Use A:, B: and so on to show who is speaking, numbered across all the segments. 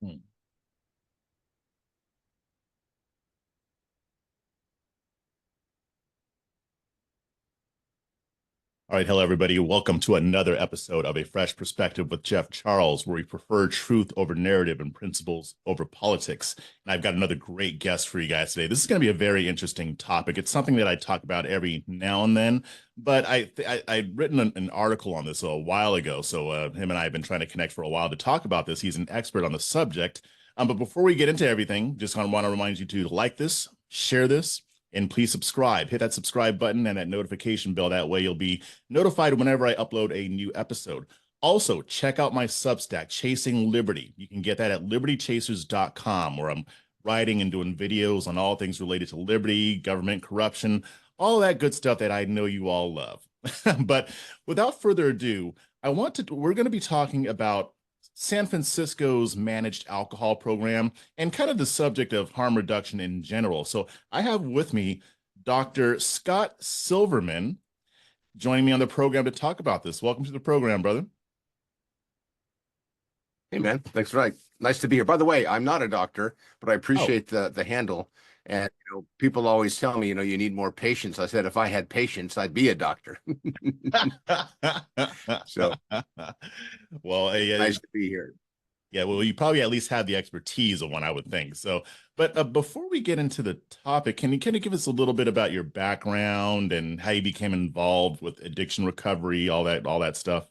A: Hmm. All right, hello everybody. Welcome to another episode of A Fresh Perspective with Jeff Charles, where we prefer truth over narrative and principles over politics. And I've got another great guest for you guys today. This is going to be a very interesting topic. It's something that I talk about every now and then, but I'd written an article on this a while ago. So him and I have been trying to connect for a while to talk about this. He's an expert on the subject. But before we get into everything, just want to remind you to like this, share this, and please subscribe. Hit that subscribe button and that notification bell. That way you'll be notified whenever I upload a new episode. Also, check out my Substack, Chasing Liberty. You can get that at libertychasers.com, where I'm writing and doing videos on all things related to liberty, government corruption, all that good stuff that I know you all love. But without further ado, we're going to be talking about San Francisco's managed alcohol program and kind of the subject of harm reduction in general. So I have with me Dr. Scott Silverman joining me on the program to talk about this. Welcome to the program, brother.
B: Hey, man. Thanks for that. Nice to be here. By the way, I'm not a doctor, but I
A: Oh,
B: appreciate the handle. And people always tell me, you need more patience. I said, if I had patience, I'd be a doctor. So
A: well,
B: nice to be here.
A: yeah, well, you probably at least have the expertise of one, I would think. So, but before we get into the topic, can you kind of give us a little bit about your background and how you became involved with addiction recovery, all that stuff?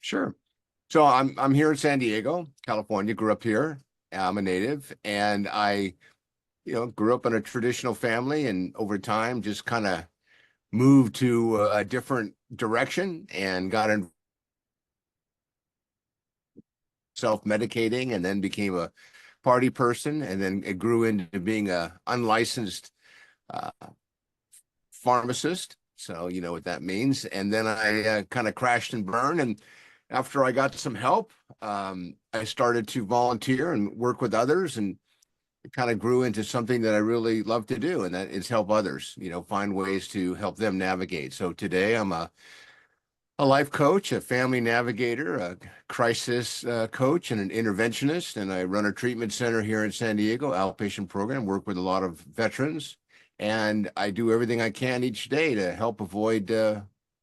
B: Sure. So I'm here in San Diego, California. Grew up here. I'm a native, and I, grew up in a traditional family, and over time just kind of moved to a different direction and got in self-medicating, and then became a party person, and then it grew into being a unlicensed uh, pharmacist. So you know what that means. And then I kind of crashed and burned. And after I got some help, I started to volunteer and work with others, and it kind of grew into something that I really love to do, and that is help others, find ways to help them navigate. So today I'm a life coach, a family navigator, a crisis coach, and an interventionist. And I run a treatment center here in San Diego, outpatient program, work with a lot of veterans. And I do everything I can each day to help avoid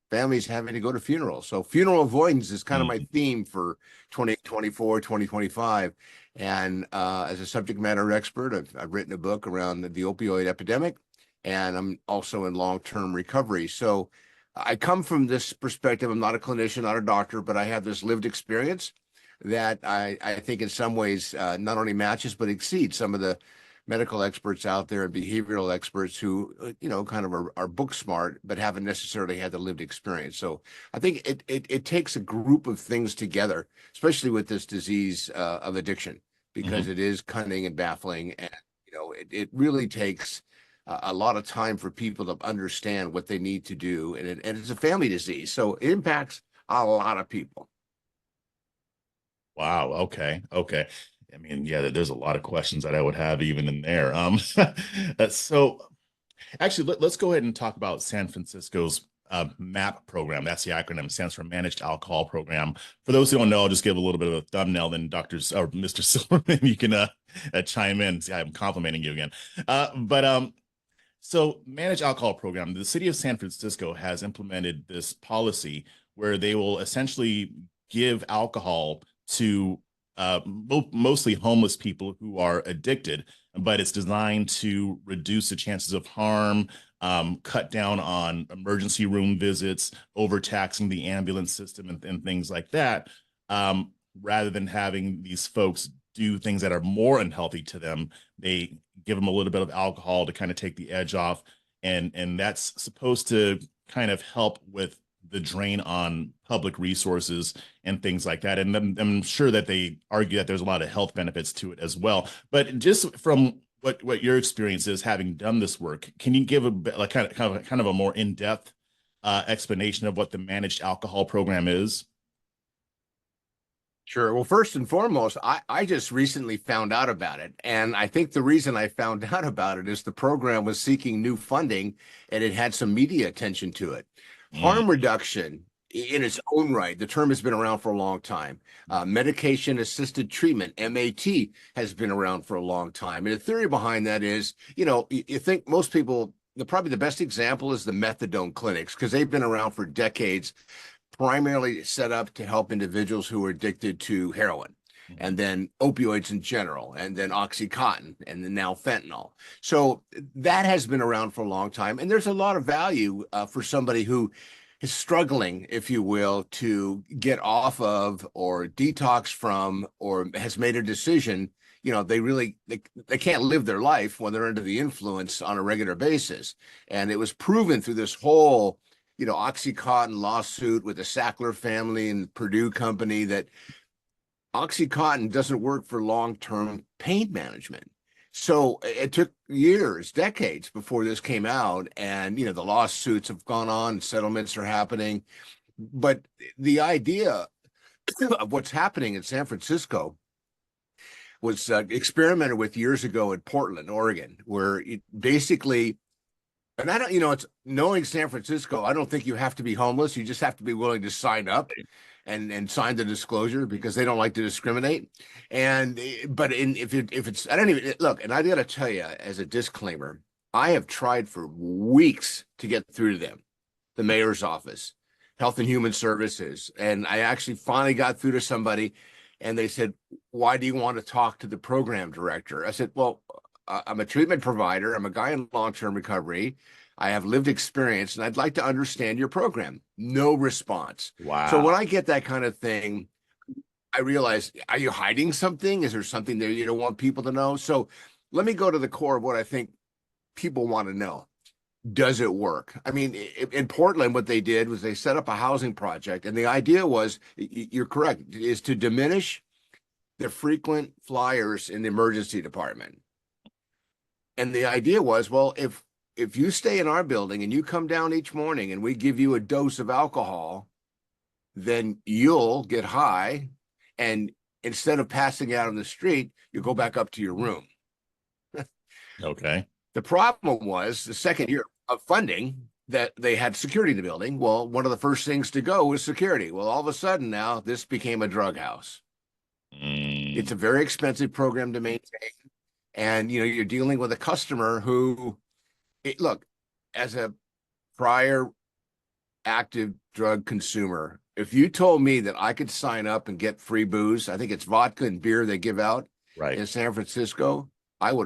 B: families having to go to funerals. So funeral avoidance is kind of my theme for 2024, 2025. And as a subject matter expert, I've written a book around the opioid epidemic, and I'm also in long-term recovery. So I come from this perspective. I'm not a clinician, not a doctor, but I have this lived experience that I think in some ways not only matches, but exceeds some of the medical experts out there and behavioral experts who, kind of are book smart, but haven't necessarily had the lived experience. So I think it takes a group of things together, especially with this disease of addiction, because it is cunning and baffling. And, it really takes a lot of time for people to understand what they need to do. And it's a family disease. So it impacts a lot of people.
A: Wow. Okay. Okay. I mean, yeah, there's a lot of questions that I would have even in there. So actually, let's go ahead and talk about San Francisco's MAP program. That's the acronym. It stands for Managed Alcohol Program. For those who don't know, I'll just give a little bit of a thumbnail. Then Mr. Silverman, you can chime in. See, I'm complimenting you again. So Managed Alcohol Program. The city of San Francisco has implemented this policy where they will essentially give alcohol to mostly homeless people who are addicted, but it's designed to reduce the chances of harm, cut down on emergency room visits, overtaxing the ambulance system, and things like that, rather than having these folks do things that are more unhealthy to them. They give them a little bit of alcohol to kind of take the edge off, and that's supposed to kind of help with the drain on public resources and things like that. And I'm sure that they argue that there's a lot of health benefits to it as well. But just from what your experience is having done this work, can you give a like kind of a more in-depth explanation of what the managed alcohol program is?
B: Sure. Well, first and foremost, I just recently found out about it. And I think the reason I found out about it is the program was seeking new funding, and it had some media attention to it.
A: Mm.
B: Harm reduction in its own right. The term has been around for a long time. Medication assisted treatment, MAT, has been around for a long time. And the theory behind that is, you think most people, probably the best example is the methadone clinics, because they've been around for decades, primarily set up to help individuals who are addicted to heroin, and then opioids in general, and then Oxycontin, and then now fentanyl. So that has been around for a long time. And there's a lot of value for somebody who is struggling, if you will, to get off of or detox from, or has made a decision. They can't live their life when they're under the influence on a regular basis. And it was proven through this whole Oxycontin lawsuit with the Sackler family and Purdue company that Oxycontin doesn't work for long-term pain management. So it took years, decades before this came out, and the lawsuits have gone on, settlements are happening. But the idea of what's happening in San Francisco was experimented with years ago in Portland, Oregon, where it basically, and I don't, it's knowing San Francisco, I don't think you have to be homeless. You just have to be willing to sign up and sign the disclosure, because they don't like to discriminate. If it's, I don't even look, and I got to tell you, as a disclaimer, I have tried for weeks to get through to them, the mayor's office, Health and Human Services. And I actually finally got through to somebody, and they said, "Why do you want to talk to the program director?" I said, "Well, I'm a treatment provider. I'm a guy in long-term recovery. I have lived experience, and I'd like to understand your program." No response.
A: Wow.
B: So when I get that kind of thing, I realize, are you hiding something? Is there something that you don't want people to know? So let me go to the core of what I think people want to know. Does it work? I mean, in Portland, what they did was they set up a housing project, and the idea was, you're correct, is to diminish the frequent flyers in the emergency department. And the idea was, well, if you stay in our building and you come down each morning and we give you a dose of alcohol, then you'll get high, and instead of passing out on the street, you go back up to your room.
A: Okay.
B: The problem was the second year of funding that they had security in the building. Well, one of the first things to go was security. Well, all of a sudden now this became a drug house. It's a very expensive program to maintain. And, you're dealing with a customer who, look, as a prior active drug consumer, if you told me that I could sign up and get free booze, I think it's vodka and beer they give out in San Francisco, I would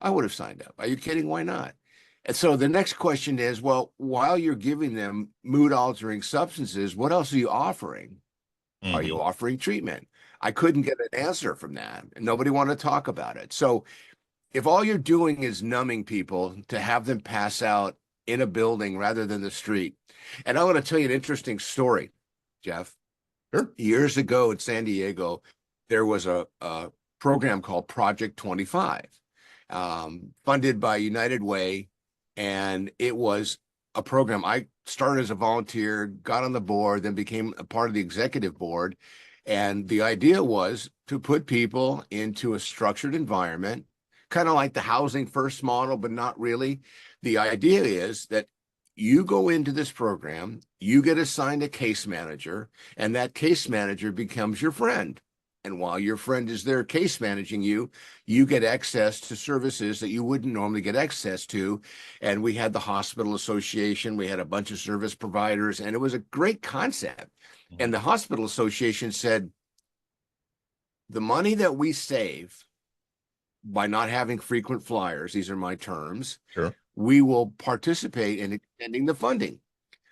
B: have signed up. Are you kidding? Why not? And so the next question is, well, while you're giving them mood altering substances, what else are you offering? Are you offering treatment? I couldn't get an answer from that, and nobody wanted to talk about it. So if all you're doing is numbing people to have them pass out in a building rather than the street. And I want to tell you an interesting story, Jeff.
A: Sure.
B: Years ago in San Diego, there was a program called Project 25, funded by United Way. And it was a program I started as a volunteer, got on the board, then became a part of the executive board. And the idea was to put people into a structured environment, kind of like the housing first model, but not really. The idea is that you go into this program, you get assigned a case manager, and that case manager becomes your friend. And while your friend is there case managing you, you get access to services that you wouldn't normally get access to. And we had the hospital association, we had a bunch of service providers, and it was a great concept. And the hospital association said, the money that we save by not having frequent flyers, these are my terms,
A: Sure,
B: we will participate in extending the funding.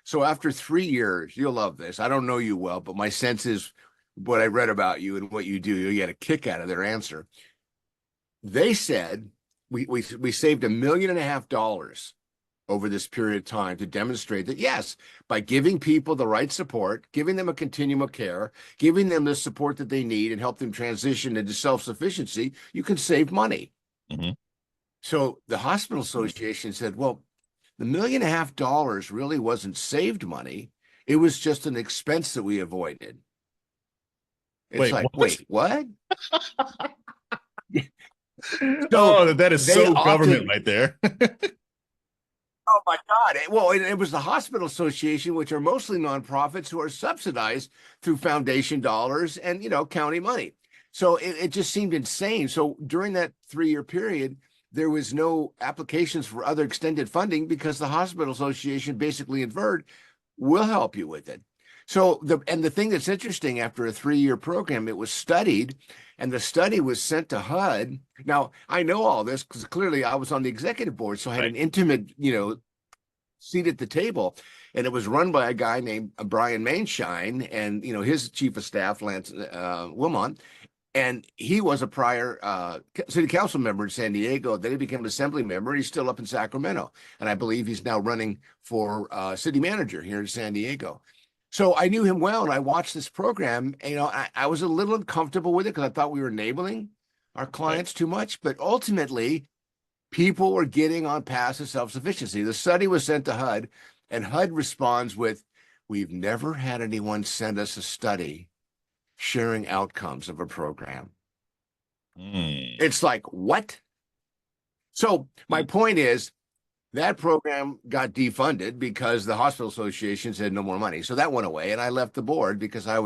B: So after 3 years, you'll love this. I don't know you well, but my sense is what I read about you and what you do, you get a kick out of their answer. They said, we saved $1.5 million over this period of time to demonstrate that, yes, by giving people the right support, giving them a continuum of care, giving them the support that they need and help them transition into self-sufficiency, you can save money. So the hospital association said, well, the $1.5 million really wasn't saved money. It was just an expense that we avoided. It's wait, what?
A: So that is so government right there.
B: Oh my God. Well, it was the Hospital Association, which are mostly nonprofits who are subsidized through foundation dollars and, county money. So it just seemed insane. So during that 3-year period, there was no applications for other extended funding because the Hospital Association basically inferred, we'll help you with it. So the thing that's interesting, after a 3-year program, it was studied, and the study was sent to HUD. Now, I know all this because clearly I was on the executive board, so I had
A: Right.
B: an intimate, seat at the table, and it was run by a guy named Brian Mainshine, and his chief of staff, Lance Wilmont, and he was a prior city council member in San Diego. Then he became an assembly member. He's still up in Sacramento, and I believe he's now running for city manager here in San Diego. So I knew him well, and I watched this program. And, I was a little uncomfortable with it because I thought we were enabling our clients too much. But ultimately, people were getting on paths of self-sufficiency. The study was sent to HUD, and HUD responds with, "We've never had anyone send us a study sharing outcomes of a program." It's like, what? So my point is, that program got defunded because the Hospital Association said no more money. So that went away, and I left the board because I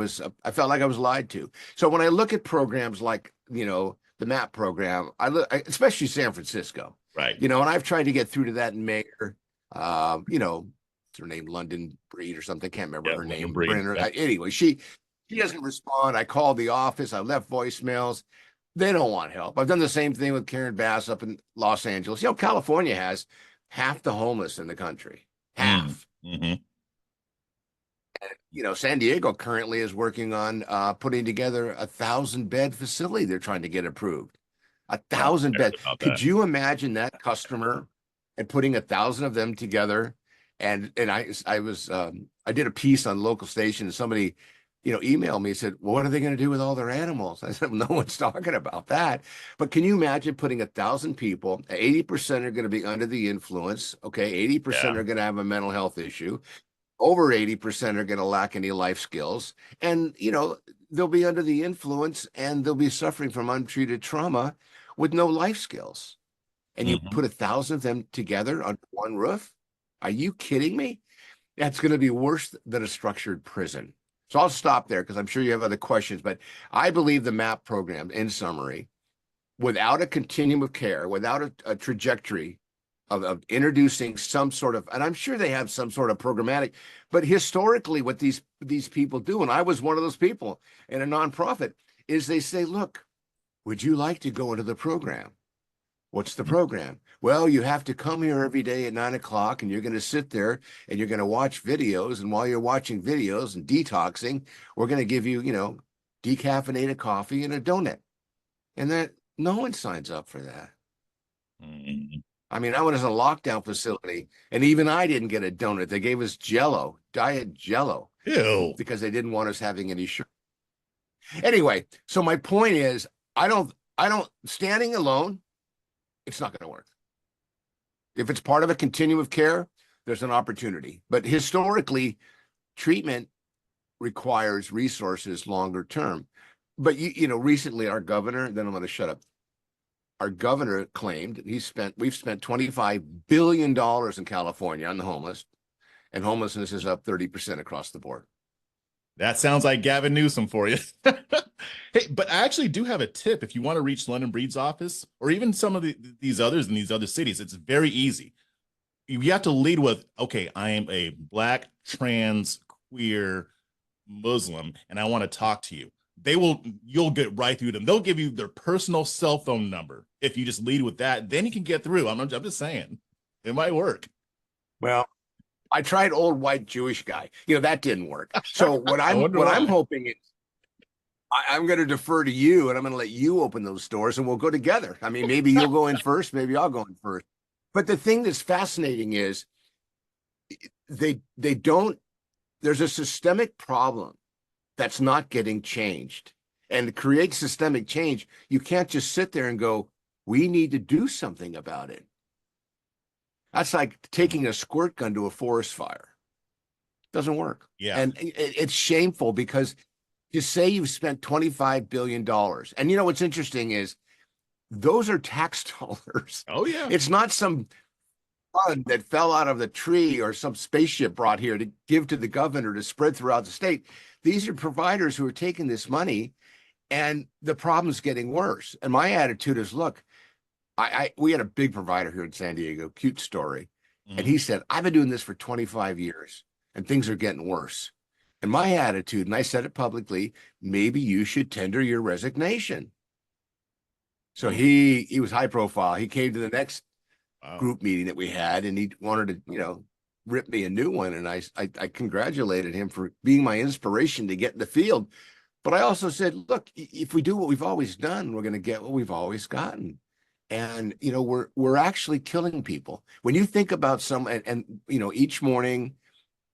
B: felt like I was lied to. So when I look at programs like, the MAP program, especially San Francisco,
A: Right.
B: and I've tried to get through to that mayor, what's her name, London Breed or something, can't remember her name. Brenner.
A: Yeah.
B: Anyway, she doesn't respond. I called the office, I left voicemails. They don't want help. I've done the same thing with Karen Bass up in Los Angeles. California has half the homeless in the country. Half.
A: Mm-hmm.
B: San Diego currently is working on putting together 1,000-bed facility they're trying to get approved. 1,000 beds. Could you imagine that customer and putting 1,000 of them together? And I did a piece on local station, and somebody, emailed me and said, well, what are they going to do with all their animals? I said, well, no one's talking about that. But can you imagine putting 1,000 people, 80% are going to be under the influence. Okay. 80% are going to have a mental health issue. Over 80% are going to lack any life skills. And, they'll be under the influence, and they'll be suffering from untreated trauma with no life skills. And you put 1,000 of them together under one roof? Are you kidding me? That's going to be worse than a structured prison. So I'll stop there because I'm sure you have other questions, but I believe the MAP program, in summary, without a continuum of care, without a trajectory of introducing some sort of, and I'm sure they have some sort of programmatic, but historically what these people do, and I was one of those people in a nonprofit, is they say, look, would you like to go into the program? What's the program? Well, you have to come here every day at 9 o'clock, and you're going to sit there and you're going to watch videos. And while you're watching videos and detoxing, we're going to give you, decaffeinated coffee and a donut. And that no one signs up for that. I mean, I was in a lockdown facility, and even I didn't get a donut. They gave us Jello, diet Jello.
A: Ew.
B: Because they didn't want us having any sugar. Anyway, so my point is, I don't standing alone, it's not going to work. If it's part of a continuum of care, there's an opportunity. But historically, treatment requires resources longer term. But recently our governor, then I'm going to shut up. Our governor claimed we've spent $25 billion in California on the homeless, and homelessness is up 30% across the board.
A: That sounds like Gavin Newsom for you. Hey, but I actually do have a tip. If you want to reach London Breed's office, or even some of these others in these other cities, it's very easy. You have to lead with, okay, I am a Black, trans, queer, Muslim, and I want to talk to you. You'll get right through them. They'll give you their personal cell phone number. If you just lead with that, then you can get through. I'm just saying, it might work.
B: Well, I tried old white Jewish guy. That didn't work. So what I'm hoping is, I'm going to defer to you, and I'm going to let you open those stores, and we'll go together. I mean, maybe you'll go in first, maybe I'll go in first. But the thing that's fascinating is they don't. There's a systemic problem that's not getting changed, and to create systemic change, you can't just sit there and go, we need to do something about it. That's like taking a squirt gun to a forest fire. Doesn't work.
A: Yeah.
B: And it's shameful because you say you've spent $25 billion. And what's interesting is those are tax dollars.
A: Oh, yeah.
B: It's not some fund that fell out of the tree or some spaceship brought here to give to the governor to spread throughout the state. These are providers who are taking this money, and the problem's getting worse. And my attitude is, look, we had a big provider here in San Diego, cute story. And he said, I've been doing this for 25 years and things are getting worse. And my attitude, and I said it publicly, maybe you should tender your resignation. So he was high profile. He came to the next group meeting that we had, and he wanted to, rip me a new one. And I congratulated him for being my inspiration to get in the field. But I also said, look, if we do what we've always done, we're going to get what we've always gotten. And, we're actually killing people. When you think about each morning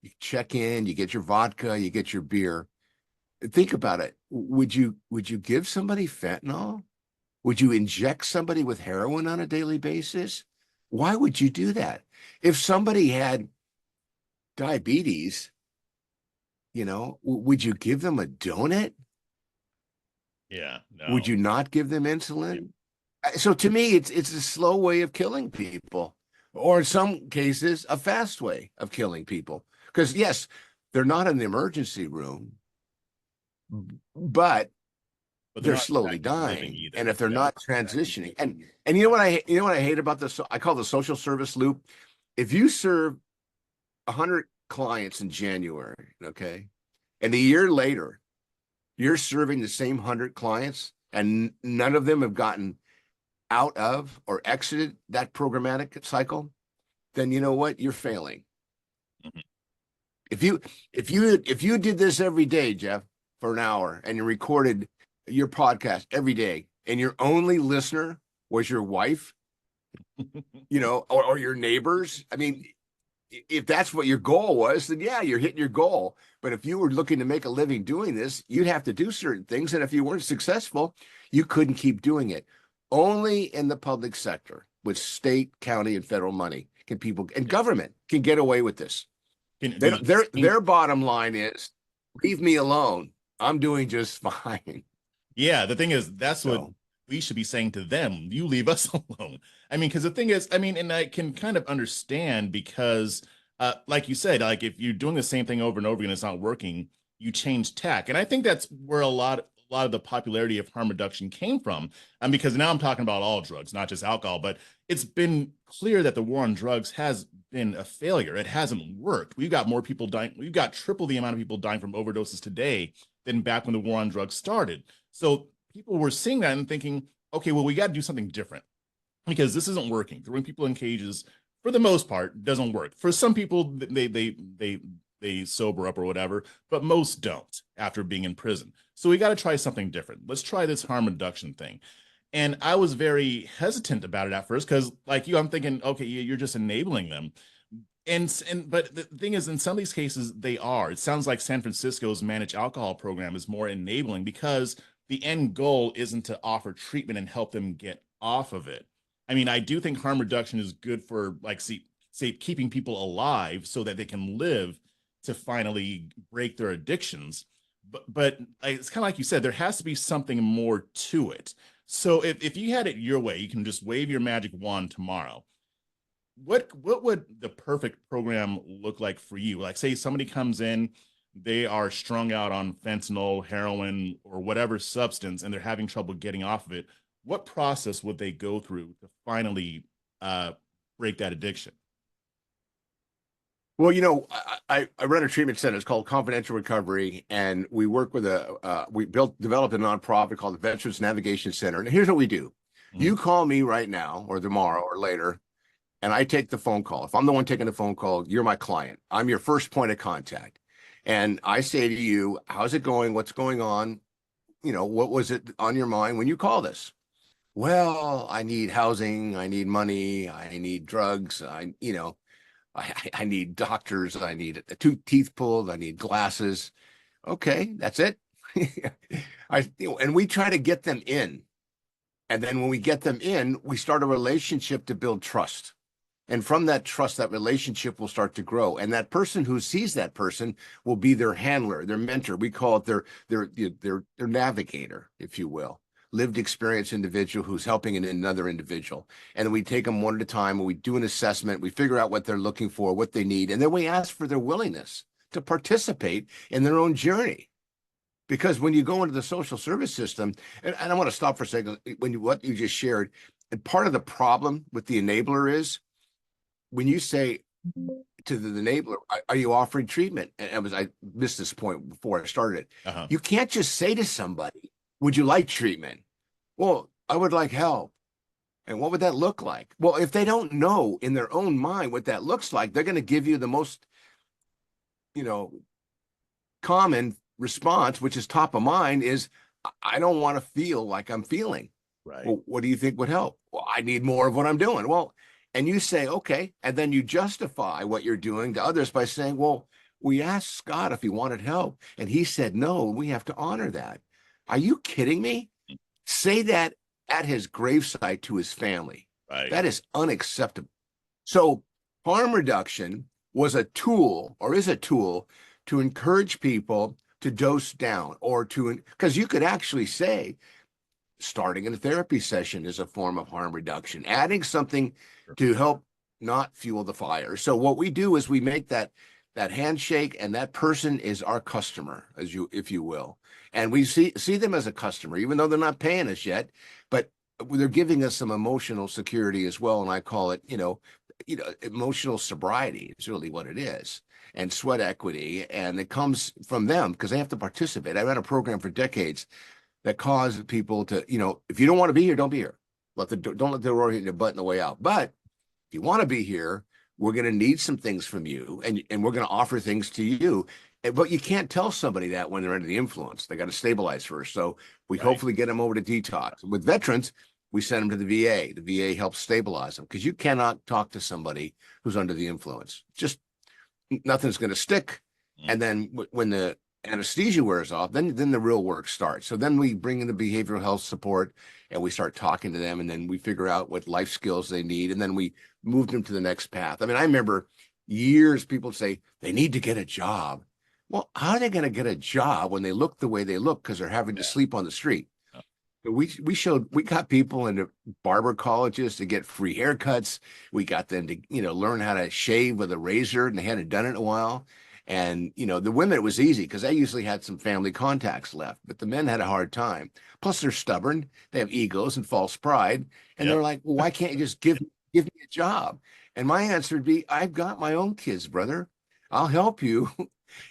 B: you check in, you get your vodka, you get your beer. Think about it. Would you give somebody fentanyl? Would you inject somebody with heroin on a daily basis? Why would you do that? If somebody had diabetes, would you give them a donut?
A: Yeah. No.
B: Would you not give them insulin? So to me, it's a slow way of killing people, or in some cases, a fast way of killing people. Because yes, they're not in the emergency room, but they're slowly dying. And if they're not transitioning, and you know what I hate about this, I call the social service loop. If you serve 100 clients in January, okay, and a year later, you're serving the same 100 clients, and none of them have gotten out of or exited that programmatic cycle, then you know what? You're failing. Mm-hmm. If you did this every day, Jeff, for an hour, and you recorded your podcast every day, and your only listener was your wife, or your neighbors, I mean, if that's what your goal was, then yeah, you're hitting your goal. But if you were looking to make a living doing this, you'd have to do certain things. And if you weren't successful, you couldn't keep doing it. Only in the public sector with state, county, and federal money can people, and government can get away with this. Their bottom line is, leave me alone. I'm doing just fine.
A: Yeah, the thing is, that's what we should be saying to them. You leave us alone. I mean, because the thing is, and I can kind of understand, because like you said, like if you're doing the same thing over and over again, it's not working, you change tack. And I think that's where a lot of the popularity of harm reduction came from. Because now I'm talking about all drugs, not just alcohol, but it's been clear that the war on drugs has been a failure. It hasn't worked. We've got more people dying. We've got triple the amount of people dying from overdoses today than back when the war on drugs started. So people were seeing that and thinking, okay, well, we got to do something different, because this isn't working. Throwing people in cages, for the most part, doesn't work. For some people, they sober up or whatever, but most don't after being in prison. So we got to try something different. Let's try this harm reduction thing. And I was very hesitant about it at first, because like you, I'm thinking, okay, you're just enabling them. But the thing is, in some of these cases, they are. It sounds like San Francisco's managed alcohol program is more enabling, because the end goal isn't to offer treatment and help them get off of it. I mean, I do think harm reduction is good for, like, say keeping people alive so that they can live to finally break their addictions. But it's kind of like you said, there has to be something more to it. So if you had it your way, you can just wave your magic wand tomorrow. What would the perfect program look like for you? Like, say somebody comes in, they are strung out on fentanyl, heroin, or whatever substance, and they're having trouble getting off of it. What process would they go through to finally break that addiction?
B: Well, I run a treatment center. It's called Confidential Recovery, and we work with developed a nonprofit called the Veterans Navigation Center. And here's what we do. Mm-hmm. You call me right now or tomorrow or later, and I take the phone call. If I'm the one taking the phone call, you're my client. I'm your first point of contact. And I say to you, how's it going? What's going on? What was it on your mind when you called us? Well, I need housing. I need money. I need drugs. I need doctors. I need two teeth pulled. I need glasses. Okay, that's it. And we try to get them in. And then when we get them in, we start a relationship to build trust. And from that trust, that relationship will start to grow. And that person who sees that person will be their handler, their mentor. We call it their navigator, if you will. lived experience individual who's helping another individual. And then we take them one at a time and we do an assessment. We figure out what they're looking for, what they need. And then we ask for their willingness to participate in their own journey. Because when you go into the social service system, and I want to stop for a second, what you just shared, and part of the problem with the enabler is when you say to the enabler, are you offering treatment? And I missed this point before I started. You can't just say to somebody, would you like treatment? Well, I would like help. And what would that look like? Well, if they don't know in their own mind what that looks like, they're going to give you the most, common response, which is top of mind, is I don't want to feel like I'm feeling.
A: Right.
B: Well, what do you think would help? Well, I need more of what I'm doing. Well, and you say, okay, and then you justify what you're doing to others by saying, well, we asked Scott if he wanted help, and he said no, and we have to honor that. Are you kidding me? Say that at his gravesite to his family.
A: Right.
B: That is unacceptable. So harm reduction was a tool, or is a tool, to encourage people to dose down, or because you could actually say starting in a therapy session is a form of harm reduction, adding something to help not fuel the fire. So what we do is we make that handshake, and that person is our customer, if you will. And we see them as a customer, even though they're not paying us yet, but they're giving us some emotional security as well. And I call it, emotional sobriety is really what it is. And sweat equity, and it comes from them because they have to participate. I ran a program for decades that caused people to, if you don't want to be here, don't be here. Don't let the door hit your butt on the way out. But if you want to be here, we're going to need some things from you, and we're going to offer things to you. But you can't tell somebody that when they're under the influence. They got to stabilize first. So we hopefully get them over to detox. With veterans, we send them to the VA. The VA helps stabilize them because you cannot talk to somebody who's under the influence. Just nothing's going to stick. And then when the anesthesia wears off, then the real work starts. So then we bring in the behavioral health support, and we start talking to them, and then we figure out what life skills they need, and then we move them to the next path. I mean, I remember years people say they need to get a job. Well, how are they going to get a job when they look the way they look because they're having to sleep on the street? We got people into barber colleges to get free haircuts. We got them to, learn how to shave with a razor, and they hadn't done it in a while. And, the women, it was easy because they usually had some family contacts left, but the men had a hard time. Plus they're stubborn. They have egos and false pride. And they're like, well, why can't you just give me a job? And my answer would be, I've got my own kids, brother. I'll help you.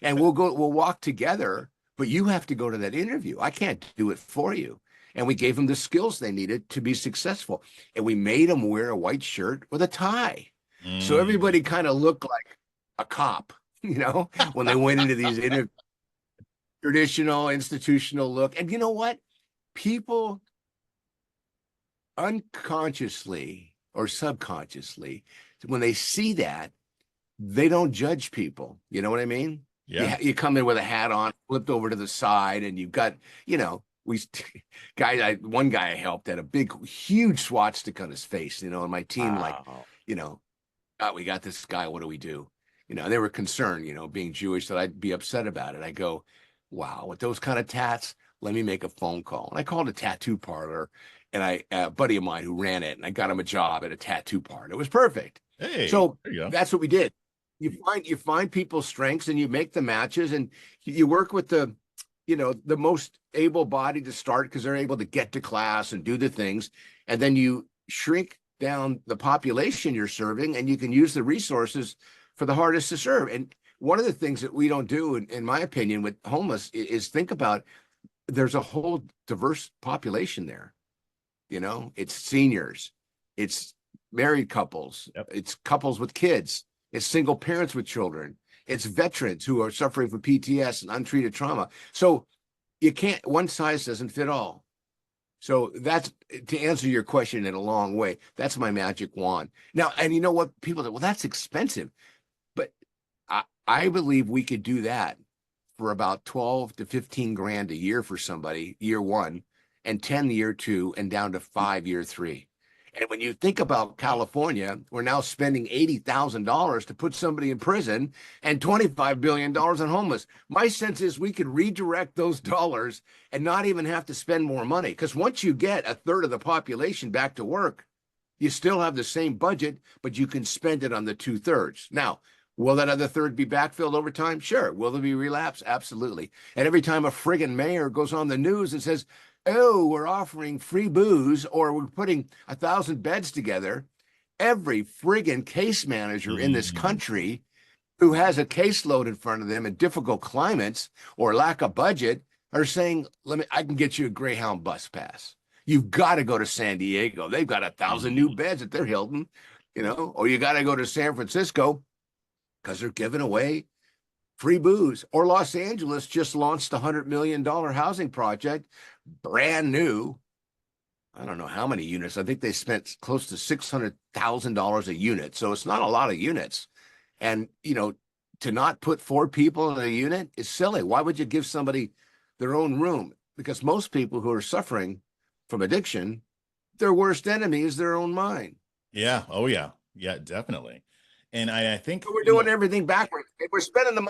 B: And we'll walk together, but you have to go to that interview. I can't do it for you. And we gave them the skills they needed to be successful. And we made them wear a white shirt with a tie. So everybody kind of looked like a cop, when they went into these traditional institutional look. And you know what? People unconsciously or subconsciously, when they see that, they don't judge people. You know what I mean?
A: Yeah.
B: You come in with a hat on, flipped over to the side, and you've got, one guy I helped had a big, huge swastika on his face, and my team, we got this guy, what do we do? They were concerned, being Jewish, that I'd be upset about it. I go, wow, with those kind of tats, let me make a phone call. And I called a tattoo parlor, and a buddy of mine who ran it, and I got him a job at a tattoo parlor. It was perfect.
A: Hey,
B: so
A: there you go.
B: That's what we did. You find people's strengths, and you make the matches, and you work with the most able-bodied to start because they're able to get to class and do the things. And then you shrink down the population you're serving, and you can use the resources for the hardest to serve. And one of the things that we don't do, in my opinion, with homeless is think about, there's a whole diverse population there. It's seniors, it's married couples, it's couples with kids, it's single parents with children, it's veterans who are suffering from PTS and untreated trauma. So you can't, one size doesn't fit all. So that's, to answer your question in a long way, that's my magic wand. Now, and you know what? People say, well, that's expensive. But I believe we could do that for about 12 to 15 grand a year for somebody, year one, and 10 year two, and down to 5 year three. And when you think about California, we're now spending $80,000 to put somebody in prison and $25 billion on homeless. My sense is we could redirect those dollars and not even have to spend more money. Because once you get a third of the population back to work, you still have the same budget, but you can spend it on the 2/3. Now, will that other third be backfilled over time? Sure. Will there be relapse? Absolutely. And every time a friggin' mayor goes on the news and says, oh, we're offering free booze or we're putting 1,000 beds together, every friggin' case manager in this country who has a caseload in front of them in difficult climates or lack of budget are saying, I can get you a Greyhound bus pass. You've got to go to San Diego. They've got 1,000 new beds at their Hilton, or you got to go to San Francisco because they're giving away free booze. Or Los Angeles just launched a $100 million housing project, brand new. I don't know how many units. I think they spent close to $600,000 a unit. So it's not a lot of units. And, to not put 4 people in a unit is silly. Why would you give somebody their own room? Because most people who are suffering from addiction, their worst enemy is their own mind.
A: Yeah. Oh, yeah. Yeah, definitely. And I think
B: we're doing everything backwards. We're spending the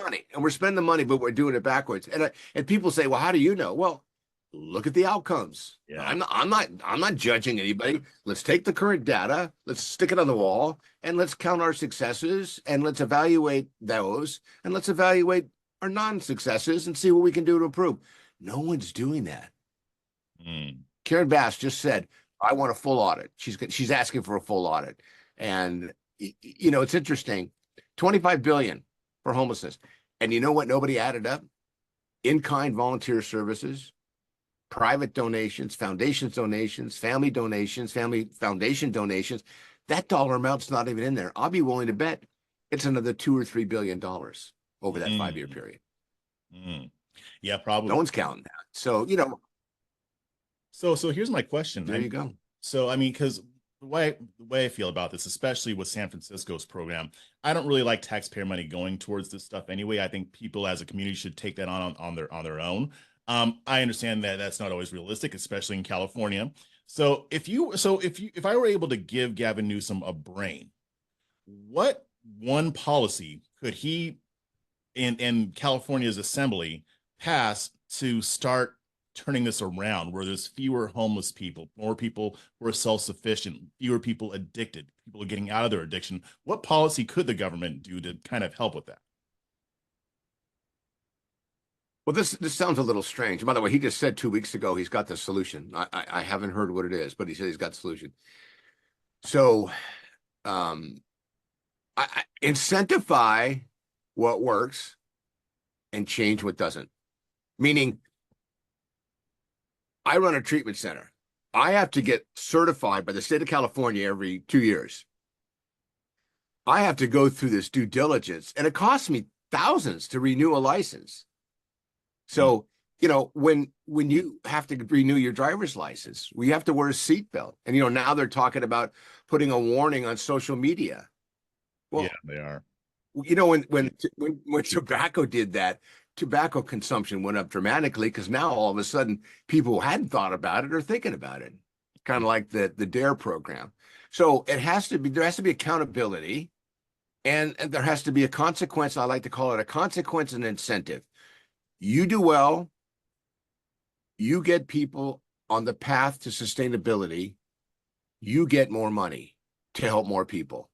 B: money, but we're doing it backwards. And people say, well, how do you know? Well, look at the outcomes.
A: Yeah.
B: I'm not judging anybody. Let's take the current data, let's stick it on the wall, and let's count our successes, and let's evaluate those, and let's evaluate our non-successes and see what we can do to improve. No one's doing that. Karen Bass just said, I want a full audit. She's asking for a full audit. And it's interesting. 25 billion for homelessness. And you know what nobody added up? In-kind volunteer services, private donations, foundations donations, family donations, family foundation donations. That dollar amount's not even in there. I'll be willing to bet it's another $2 or $3 billion over that 5-year period.
A: Yeah, probably.
B: No one's counting that. So,
A: So here's my question.
B: There you go.
A: So, I mean, because the way I feel about this, especially with San Francisco's program, I don't really like taxpayer money going towards this stuff anyway. I think people as a community should take that on their own. I understand that that's not always realistic, especially in California. So if I were able to give Gavin Newsom a brain, what one policy could he in California's assembly pass to start turning this around, where there's fewer homeless people, more people who are self-sufficient, fewer people addicted, people are getting out of their addiction? What policy could the government do to kind of help with that?
B: Well, this sounds a little strange. By the way, he just said 2 weeks ago he's got the solution. I haven't heard what it is, but he said he's got the solution. So I incentivize what works and change what doesn't. Meaning, I run a treatment center. I have to get certified by the state of California every 2 years. I have to go through this due diligence, and it costs me thousands to renew a license. So, when you have to renew your driver's license, we have to wear a seatbelt. And, now they're talking about putting a warning on social media. Well,
A: yeah, they are.
B: When tobacco did that, tobacco consumption went up dramatically because now all of a sudden people who hadn't thought about it are thinking about it. Kind of like the DARE program. So there has to be accountability, and there has to be a consequence. I like to call it a consequence and incentive. You do well, you get people on the path to sustainability, you get more money to help more people.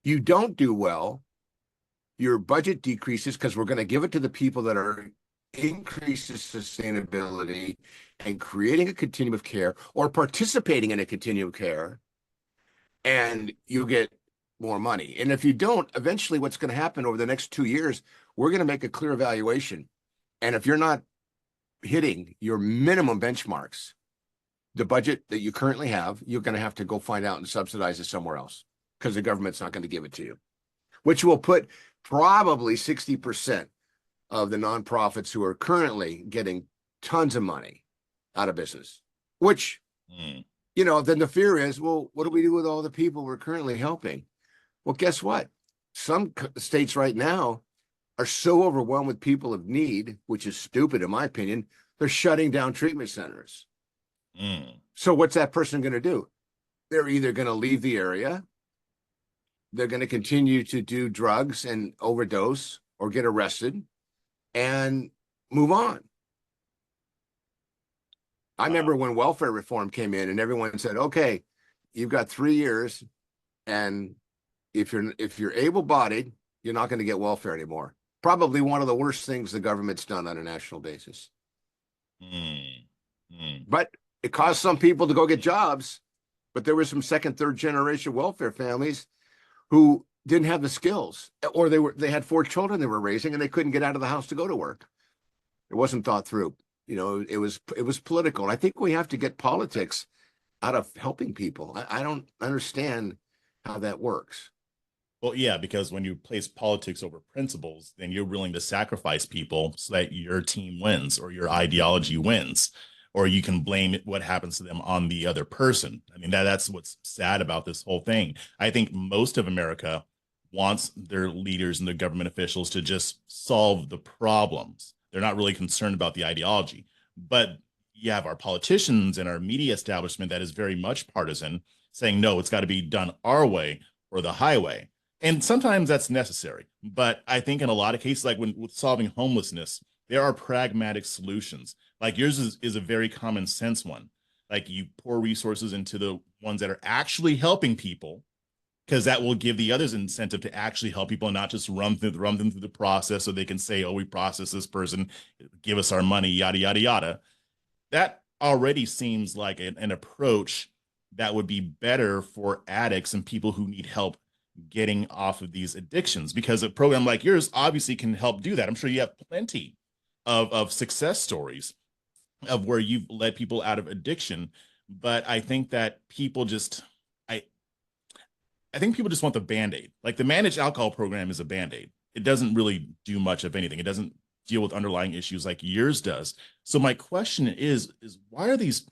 B: You don't do well, your budget decreases because we're going to give it to the people that are increasing sustainability and creating a continuum of care or participating in a continuum of care, and you get more money. And if you don't, eventually what's going to happen over the next 2 years, we're going to make a clear evaluation. And if you're not hitting your minimum benchmarks, the budget that you currently have, you're going to have to go find out and subsidize it somewhere else because the government's not going to give it to you, which will put probably 60% of the nonprofits who are currently getting tons of money out of business, which, then the fear is, well, what do we do with all the people we're currently helping? Well, guess what? Some states right now are so overwhelmed with people of need, which is stupid in my opinion, they're shutting down treatment centers. So what's that person going to do? they're either going to leave the area, they're going to continue to do drugs and overdose or get arrested and move on. I remember when welfare reform came in and everyone said, okay, you've got 3 years, and if you're able-bodied, you're not going to get welfare anymore. Probably one of the worst things the government's done on a national basis. But it caused some people to go get jobs, but there were some second, third generation welfare families who didn't have the skills, or they had 4 children they were raising and they couldn't get out of the house to go to work. It wasn't thought through. You know, it was political. And I think we have to get politics out of helping people. I don't understand how that works.
A: Well, yeah, because when you place politics over principles, then you're willing to sacrifice people so that your team wins or your ideology wins, or you can blame what happens to them on the other person. I mean, that's what's sad about this whole thing. I think most of America wants their leaders and their government officials to just solve the problems. They're not really concerned about the ideology. But you have our politicians and our media establishment that is very much partisan, saying, no, it's got to be done our way or the highway. And sometimes that's necessary. But I think in a lot of cases, like with solving homelessness, there are pragmatic solutions. Like yours is a very common sense one. Like you pour resources into the ones that are actually helping people, because that will give the others incentive to actually help people and not just run them through the process so they can say, oh, we process this person, give us our money, yada, yada, yada. That already seems like an approach that would be better for addicts and people who need help getting off of these addictions, because a program like yours obviously can help do that. I'm sure you have plenty of success stories of where you've led people out of addiction. But I think that people just, I think people just want the Band-Aid. Like the managed alcohol program is a Band-Aid. It doesn't really do much of anything. It doesn't deal with underlying issues like yours does. So my question is why are these,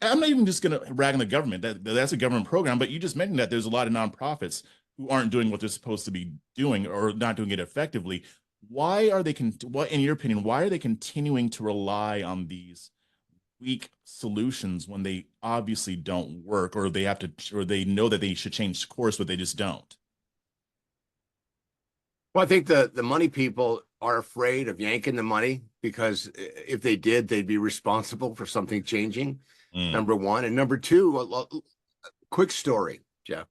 A: I'm not even just going to rag on the government. That's a government program, but you just mentioned that there's a lot of nonprofits who aren't doing what they're supposed to be doing or not doing it effectively. Why are they, what, in your opinion, why are they continuing to rely on these weak solutions when they obviously don't work, or they have to, or they know that they should change course, but they just don't?
B: Well, I think the money people are afraid of yanking the money, because if they did, they'd be responsible for something changing. Number one. And number two, a quick story, Jeff.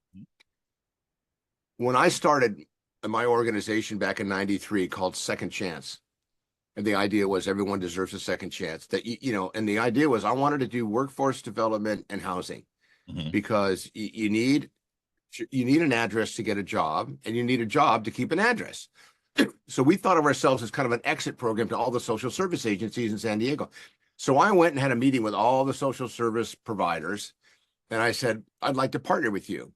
B: When I started my organization back in '93 called Second Chance, and the idea was everyone deserves a second chance, that, you know, and the idea was I wanted to do workforce development and housing, because you need an address to get a job, and you need a job to keep an address. So we thought of ourselves as kind of an exit program to all the social service agencies in San Diego. So I went and had a meeting with all the social service providers, and I said, I'd like to partner with you.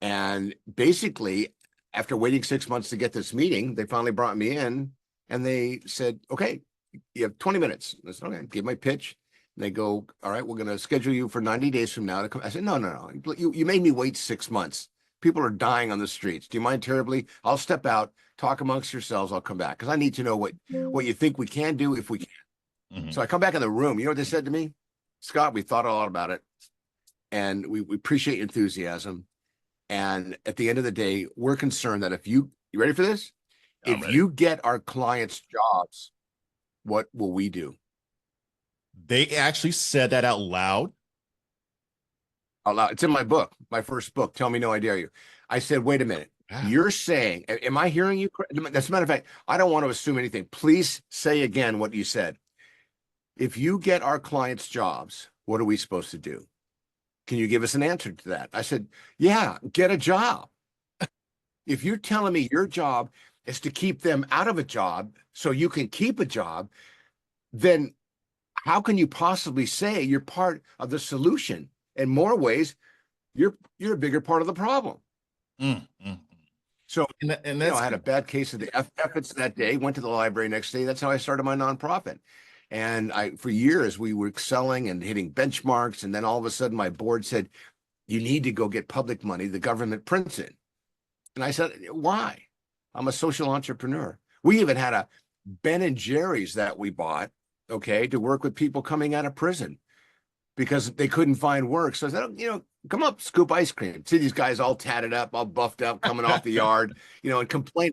B: And basically, after waiting 6 months to get this meeting, they finally brought me in and they said, okay, you have 20 minutes. I said, okay, give my pitch. And they go, all right, we're going to schedule you for 90 days from now to come. I said, no. You made me wait 6 months. People are dying on the streets. Do you mind terribly? I'll step out, talk amongst yourselves. I'll come back, because I need to know what you think we can do, if we can. So I come back in the room. You know what they said to me? Scott, we thought a lot about it, and we appreciate your enthusiasm. And at the end of the day, we're concerned that if you ready for this? If you get our clients jobs, what will we do?
A: They actually said that out loud?
B: Out loud. It's in my book, my first book, Tell Me No, I Dare You. I said, wait a minute. Wow. You're saying, am I hearing you? As a matter of fact, I don't want to assume anything. Please say again what you said. If you get our clients jobs, what are we supposed to do? Can you give us an answer to that? I said, yeah, get a job. If you're telling me your job is to keep them out of a job so you can keep a job, then how can you possibly say you're part of the solution? In more ways, you're a bigger part of the problem. So, I had a bad case of the efforts that day, went to the library next day. That's how I started my nonprofit. And for years, we were excelling and hitting benchmarks. And then all of a sudden, my board said, you need to go get public money. The government prints it. And I said, why? I'm a social entrepreneur. We even had a Ben & Jerry's that we bought, okay, to work with people coming out of prison because they couldn't find work. So I said, come up, scoop ice cream. See these guys all tatted up, all buffed up, coming off the yard, and complaining,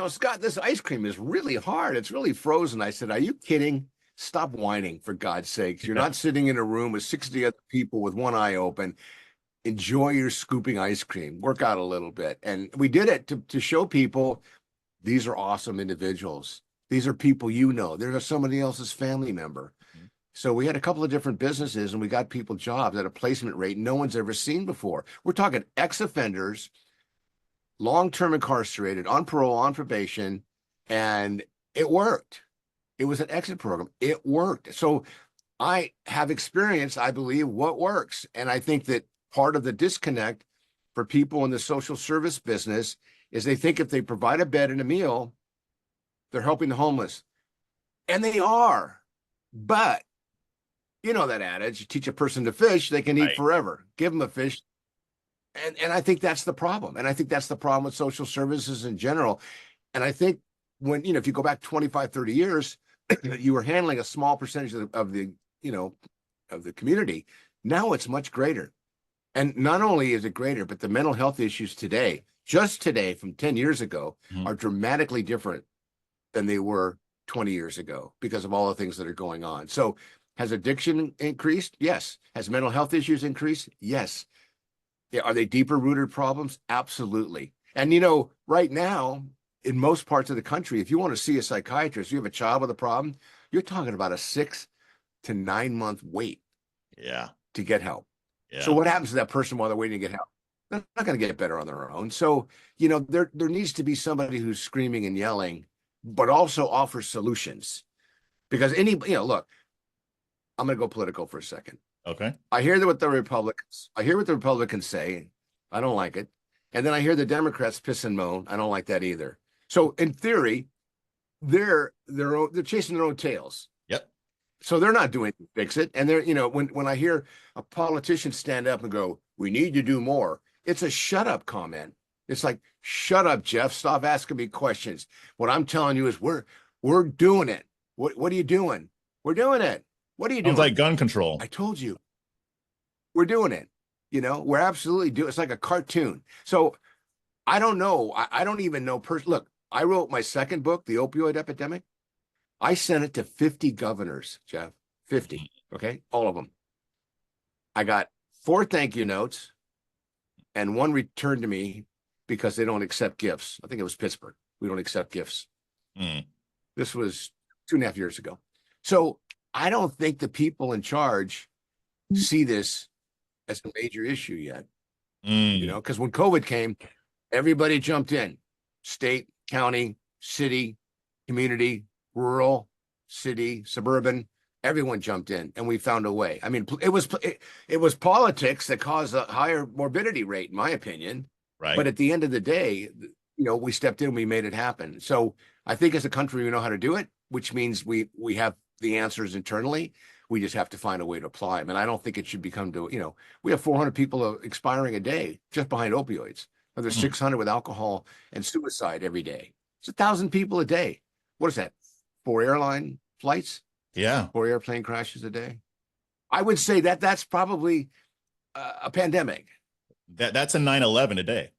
B: Scott, this ice cream is really hard. It's really frozen. I said, are you kidding? Stop whining, for God's sakes. You're
A: Yeah.
B: not sitting in a room with 60 other people with one eye open. Enjoy your scooping ice cream. Work out a little bit. And we did it to show people these are awesome individuals. These are people They're somebody else's family member. So we had a couple of different businesses and we got people jobs at a placement rate no one's ever seen before. We're talking ex-offenders, long-term incarcerated, on parole, on probation, and it worked. It was an exit program. It worked. So I have experience, I believe, what works. And I think that part of the disconnect for people in the social service business is they think if they provide a bed and a meal, they're helping the homeless. And they are. But you know that adage, you teach a person to fish, they can eat
A: Right.
B: forever. Give them a fish. And I think that's the problem. And I think that's the problem with social services in general. And I think when, if you go back 25, 30 years, you were handling a small percentage of the community. Now it's much greater. And not only is it greater, but the mental health issues today, just today from 10 years ago, are dramatically different than they were 20 years ago because of all the things that are going on. So has addiction increased? Yes. Has mental health issues increased? Yes. Yeah, are they deeper rooted problems? Absolutely. And right now, in most parts of the country, if you want to see a psychiatrist, you have a child with a problem, you're talking about a 6 to 9 month wait to get help.
A: Yeah.
B: So what happens to that person while they're waiting to get help? They're not going to get better on their own. So, there needs to be somebody who's screaming and yelling, but also offers solutions. Because look, I'm going to go political for a second.
A: Okay.
B: I hear what the Republicans say. I don't like it. And then I hear the Democrats piss and moan. I don't like that either. So in theory, they're chasing their own tails.
A: Yep.
B: So they're not doing to fix it. And they're, when I hear a politician stand up and go, we need to do more, it's a shut up comment. It's like, shut up, Jeff. Stop asking me questions. What I'm telling you is we're doing it. What are you doing? We're doing it. What are you doing?
A: Sounds like gun control.
B: I told you. We're doing it. We're absolutely doing it. It's like a cartoon. So I don't know. I don't even know. Look, I wrote my second book, The Opioid Epidemic. I sent it to 50 governors, Jeff. 50. Okay. All of them. I got 4 thank you notes and 1 returned to me because they don't accept gifts. I think it was Pittsburgh. We don't accept gifts. This was 2.5 years ago. So I don't think the people in charge see this as a major issue yet. Because when COVID came, everybody jumped in. State, county, city, community, rural, city, suburban, everyone jumped in and we found a way. I mean, it was politics that caused a higher morbidity rate, in my opinion.
A: Right.
B: But at the end of the day, we stepped in, we made it happen. So I think as a country, we know how to do it, which means we have the answers internally. We just have to find a way to apply them. And I don't think it should become we have 400 people expiring a day just behind opioids. There's 600 with alcohol and suicide every day. It's 1,000 people a day. What is that? 4 airline flights?
A: Yeah.
B: 4 airplane crashes a day. I would say that's probably a pandemic.
A: That's a 9/11 a day.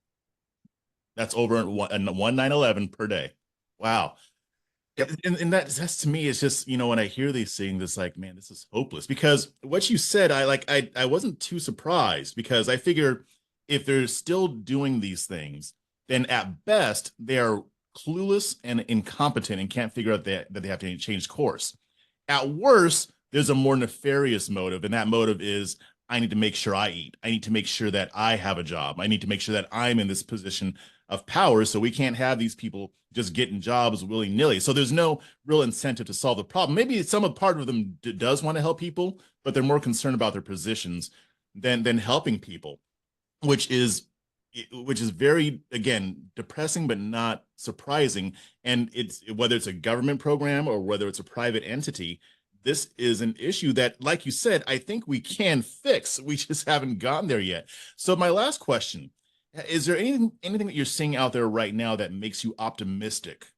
A: That's over one 9/11 per day. Wow. Yep. And that's to me, it's just, when I hear these things, it's like, man, this is hopeless. Because what you said, I wasn't too surprised, because I figure if they're still doing these things, then at best they are clueless and incompetent and can't figure out that they have to change course. At worst, there's a more nefarious motive, and that motive is, I need to make sure I eat. I need to make sure that I have a job. I need to make sure that I'm in this position of power, so we can't have these people just getting jobs willy-nilly. So there's no real incentive to solve the problem. Maybe part of them does want to help people, but they're more concerned about their positions than helping people, which is very, again, depressing, but not surprising. And it's whether it's a government program or whether it's a private entity, this is an issue that, like you said, I think we can fix. We just haven't gotten there yet. So my last question, is there anything that you're seeing out there right now that makes you optimistic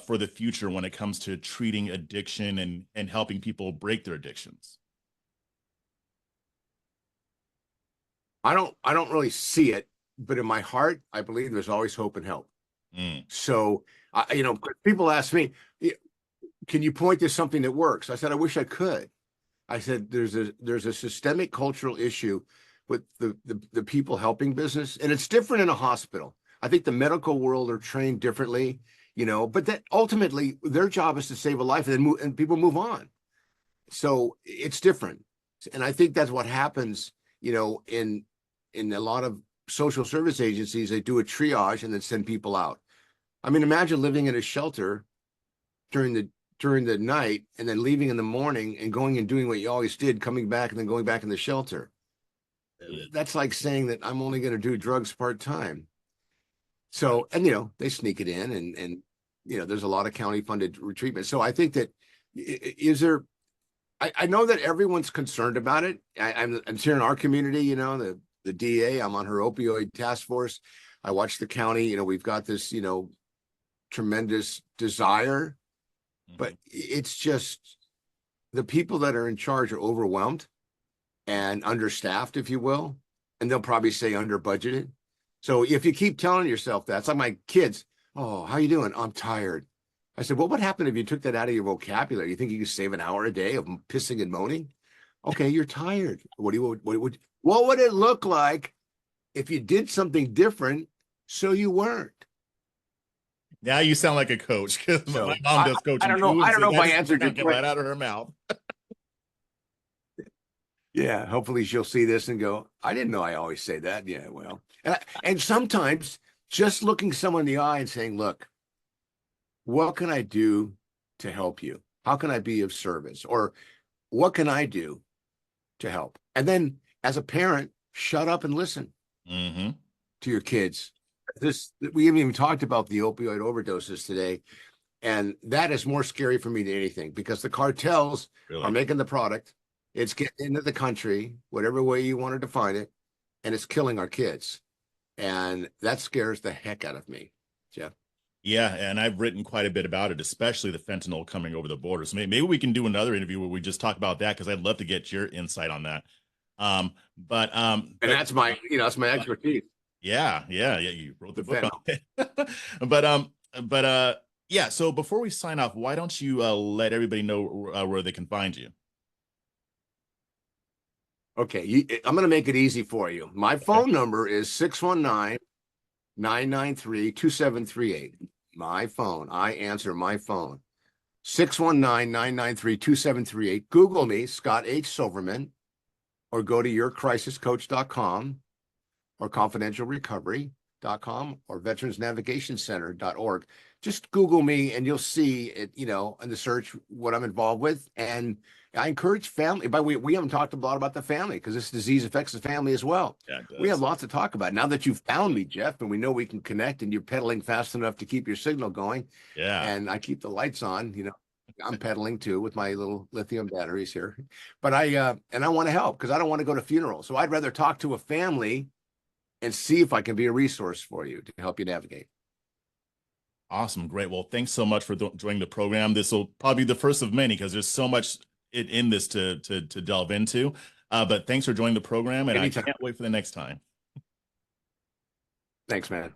A: for the future when it comes to treating addiction and helping people break their addictions?
B: I don't really see it, but in my heart, I believe there's always hope and help.
A: Mm.
B: So, people ask me, can you point to something that works? I said, I wish I could. I said, there's a systemic cultural issue with the people helping business, and it's different in a hospital. I think the medical world are trained differently, but that ultimately their job is to save a life, and then and people move on. So it's different, and I think that's what happens, in a lot of social service agencies. They do a triage and then send people out. I mean, imagine living in a shelter during the night and then leaving in the morning and going and doing what you always did, coming back and then going back in the shelter. That's like saying that I'm only going to do drugs part-time. So, and they sneak it in, and there's a lot of county funded treatment. So I think that is there, I know that everyone's concerned about it. I'm here in our community, the DA, I'm on her opioid task force. I watch the county, we've got this, tremendous desire, but it's just the people that are in charge are overwhelmed and understaffed, if you will, and they'll probably say under budgeted. So if you keep telling yourself that, it's like my kids, oh, how you doing? I'm tired. I said, what would happen if you took that out of your vocabulary? You think you could save an hour a day of pissing and moaning? Okay, you're tired. What would it look like if you did something different so you weren't?
A: Now you sound like a coach, because
B: So
A: my mom does coaching.
B: I don't know.
A: Too,
B: I don't
A: so
B: know if I answered your
A: get
B: question.
A: right out of her mouth.
B: Yeah, hopefully she'll see this and go, I didn't know I always say that. Yeah, well, and sometimes just looking someone in the eye and saying, look, what can I do to help you? How can I be of service? Or what can I do to help? And then as a parent, shut up and listen
A: Mm-hmm.
B: to your kids. We haven't even talked about the opioid overdoses today. And that is more scary for me than anything, because the cartels
A: Really?
B: are making the product. It's getting into the country, whatever way you want to define it, and it's killing our kids. And that scares the heck out of me, Jeff.
A: Yeah, and I've written quite a bit about it, especially the fentanyl coming over the border. So maybe we can do another interview where we just talk about that, because I'd love to get your insight on that.
B: And that's that's my expertise.
A: Yeah, you wrote the
B: The
A: book on
B: fentanyl.
A: it. Yeah. So before we sign off, why don't you let everybody know where they can find you?
B: Okay, I'm going to make it easy for you. My phone number is 619-993-2738. My phone. I answer my phone. 619-993-2738. Google me, Scott H. Silverman, or go to yourcrisiscoach.com or confidentialrecovery.com or veteransnavigationcenter.org. Just Google me and you'll see it, in the search what I'm involved with. And I encourage family. By the way, we haven't talked a lot about the family, because this disease affects the family as well.
A: Yeah, it
B: We have
A: does.
B: lots to talk about. Now that you've found me, Jeff, and we know we can connect, and you're pedaling fast enough to keep your signal going,
A: Yeah.
B: and I keep the lights on, I'm pedaling too with my little lithium batteries here. But I want to help, because I don't want to go to funerals. So I'd rather talk to a family and see if I can be a resource for you to help you navigate.
A: Awesome. Great. Well, thanks so much for joining the program. This will probably be the first of many, because there's so much in this to delve into. But thanks for joining the program, and
B: Anytime.
A: I can't wait for the next time.
B: Thanks, man.